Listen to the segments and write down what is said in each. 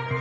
Hi,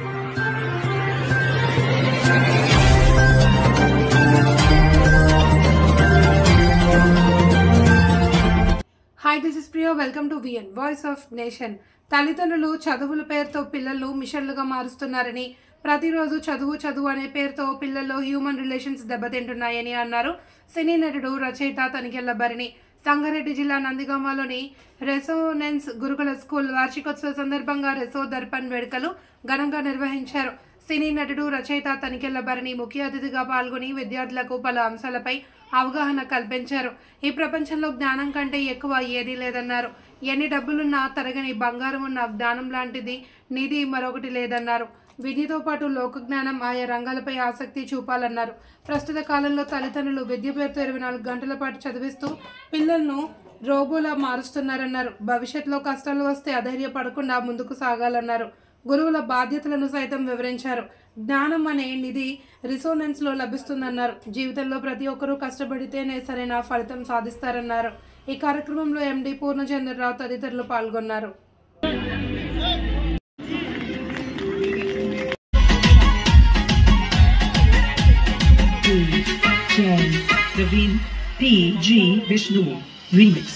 this is Priya. Welcome to VN Voice of Nation. తల్లిదండ్రులు చదువుల పేరుతో పిల్లలు మిషన్లుగా మారుస్తున్నారని, ప్రతిరోజు చదువు అనే పేరుతో పిల్లల్లో హ్యూమన్ రిలేషన్స్ దెబ్బతింటున్నాయని అన్నారు సినీ నటుడు రచయిత తనికెళ్ల భరణి. సంగారెడ్డి జిల్లా నందిగామలోని రెసోనెన్స్ గురుకుల స్కూల్ వార్షికోత్సవ సందర్భంగా రెసో దర్పణ్ వేడుకలు ఘనంగా నిర్వహించారు. సినీ నటుడు రచయిత తనికెళ్ల భరణి ముఖ్య అతిథిగా పాల్గొని విద్యార్థులకు పలు అంశాలపై అవగాహన కల్పించారు. ఈ ప్రపంచంలో జ్ఞానం కంటే ఎక్కువ ఏదీ లేదన్నారు. ఎన్ని డబ్బులున్నా తరగని బంగారం ఉన్న జ్ఞానం లాంటిది నిధి మరొకటి లేదన్నారు. విద్యతో పాటు లోక జ్ఞానం ఆయా రంగాలపై ఆసక్తి చూపాలన్నారు. ప్రస్తుత కాలంలో తల్లిదండ్రులు విద్య పేరుతో 24 గంటల పాటు చదివిస్తూ పిల్లలను రోబోలా మారుస్తున్నారన్నారు. భవిష్యత్తులో కష్టాలు వస్తే అధైర్యపడకుండా ముందుకు సాగాలన్నారు. గురువుల బాధ్యతలను సైతం వివరించారు. జ్ఞానం అనే నిధి రిసోనెన్స్లో లభిస్తుందన్నారు. జీవితంలో ప్రతి ఒక్కరూ కష్టపడితేనే సరైన ఫలితం సాధిస్తారన్నారు. ఈ కార్యక్రమంలో ఎండి పూర్ణచంద్రరావు తదితరులు పాల్గొన్నారు. Praveen P.G. Vishnu Remix.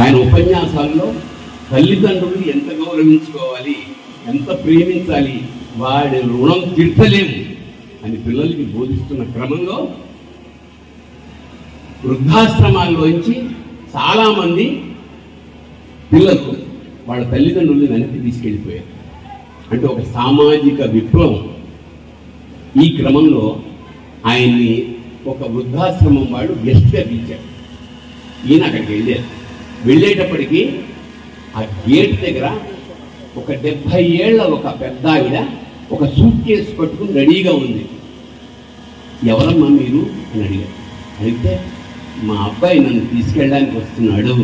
ఆయన ఉపన్యాసాల్లో తల్లిదండ్రులు ఎంత గౌరవించుకోవాలి, ఎంత ప్రేమించాలి, వాడి రుణం తీర్చలేము అని పిల్లలకి బోధిస్తున్న క్రమంలో వృద్ధాశ్రమాల్లోంచి చాలామంది పిల్లలు వాళ్ళ తల్లిదండ్రుల్ని వెనక్కి తీసుకెళ్ళిపోయారు. అంటే ఒక సామాజిక విప్లవం. ఈ క్రమంలో ఆయన్ని ఒక వృద్ధాశ్రమం వాడు గెస్ట్గా పిలిచాడు. ఈయన అక్కడికి వెళ్ళేటప్పటికీ ఆ గేట్ దగ్గర ఒక 70 ఏళ్ల ఒక పెద్ద ఆవిడ ఒక సూట్ కేసు పట్టుకుని రెడీగా ఉంది. ఎవరమ్మా మీరు అని అడిగారు. అడిగితే మా అబ్బాయి నన్ను తీసుకెళ్ళడానికి వస్తున్నాడు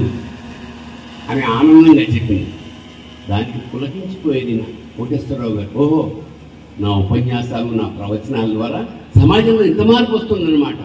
అని ఆనందంగా చెప్పింది. దానికి పులకించిపోయేది కోటేశ్వరరావు గారు. ఓహో, నా ఉపన్యాసాలు నా ప్రవచనాల ద్వారా సమాజంలో ఇంత మార్పు వస్తుందన్నమాట.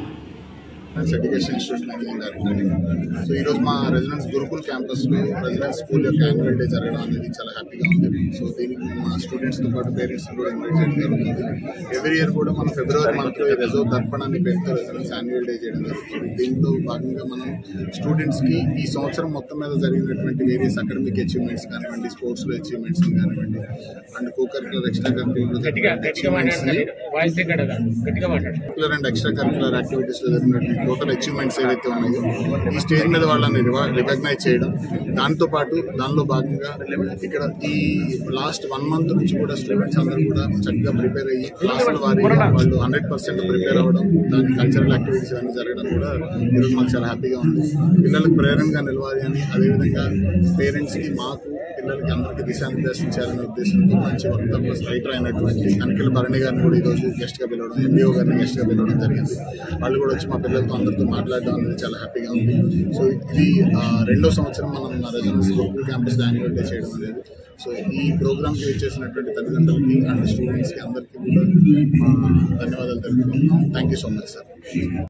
Education institute managing director. So ఈరోజు మా రెసిడెన్స్ గురుకుల్ క్యాంపస్లో రెసిడెన్స్ స్కూల్ యొక్క యాన్యువల్ డే జరగడం అనేది చాలా హ్యాపీగా ఉంది. సో దీనికి మా స్టూడెంట్స్తో పాటు పేరెంట్స్ని కూడా ఇన్వైట్ చేయడం జరుగుతుంది. ఎవ్రీ ఇయర్ కూడా మనం ఫిబ్రవరి మంత్లో రెజో దర్పణ్ అనే పేరుతో రెసిడెన్స్ యాన్యువల్ డే చేయడం జరుగుతుంది. దీంట్లో భాగంగా మనం స్టూడెంట్స్కి ఈ సంవత్సరం మొత్తం మీద జరిగినటువంటి వేరియస్ అకాడమిక్ అచీవ్మెంట్స్ కానివ్వండి, స్పోర్ట్స్లో అచీవ్మెంట్స్ కానివ్వండి, and curricular extra curricular and extra curricular యాక్టివిటీస్లో జరిగినటువంటి టోటల్ అచీవ్మెంట్స్ ఏవైతే ఉన్నాయో ఈ స్టేజ్ మీద వాళ్ళని రికగ్నైజ్ చేయడం. దాంతోపాటు దానిలో భాగంగా ఇక్కడ ఈ లాస్ట్ 1 month నుంచి కూడా స్టూడెంట్స్ అందరూ కూడా చక్కగా ప్రిపేర్ అయ్యి క్లాసుల వారీగా వాళ్ళు 100% ప్రిపేర్ అవ్వడం, దాని కల్చరల్ యాక్టివిటీస్ అన్నీ జరగడం కూడా ఈరోజు మాకు చాలా హ్యాపీగా ఉంది. పిల్లలకు ప్రేరణగా నిలవాలి అని, అదేవిధంగా పేరెంట్స్కి మాకు పిల్లలకి అందరికీ దిశానిర్దేశం చేయాలనే ఉద్దేశంతో మంచి వక్తవ్య రైటర్ అయినటువంటి కనకల భరణి గారిని కూడా ఈరోజు గెస్ట్గా పిలవడం, ఎంబీఓ గారిని గెస్ట్గా పిలవడం జరిగింది. వాళ్ళు కూడా వచ్చి మా పిల్లలతో అందరితో మాట్లాడడం అనేది చాలా హ్యాపీగా ఉంది. సో ఇది 2వ సంవత్సరం మనం మా residence Gurukul campus annual day చేయడం అనేది. సో ఈ ప్రోగ్రామ్కి వచ్చేసినటువంటి తల్లిదండ్రులకి అండ్ స్టూడెంట్స్కి అందరికీ కూడా ధన్యవాదాలు తెలుపుతున్నాం. Thank you so much sir.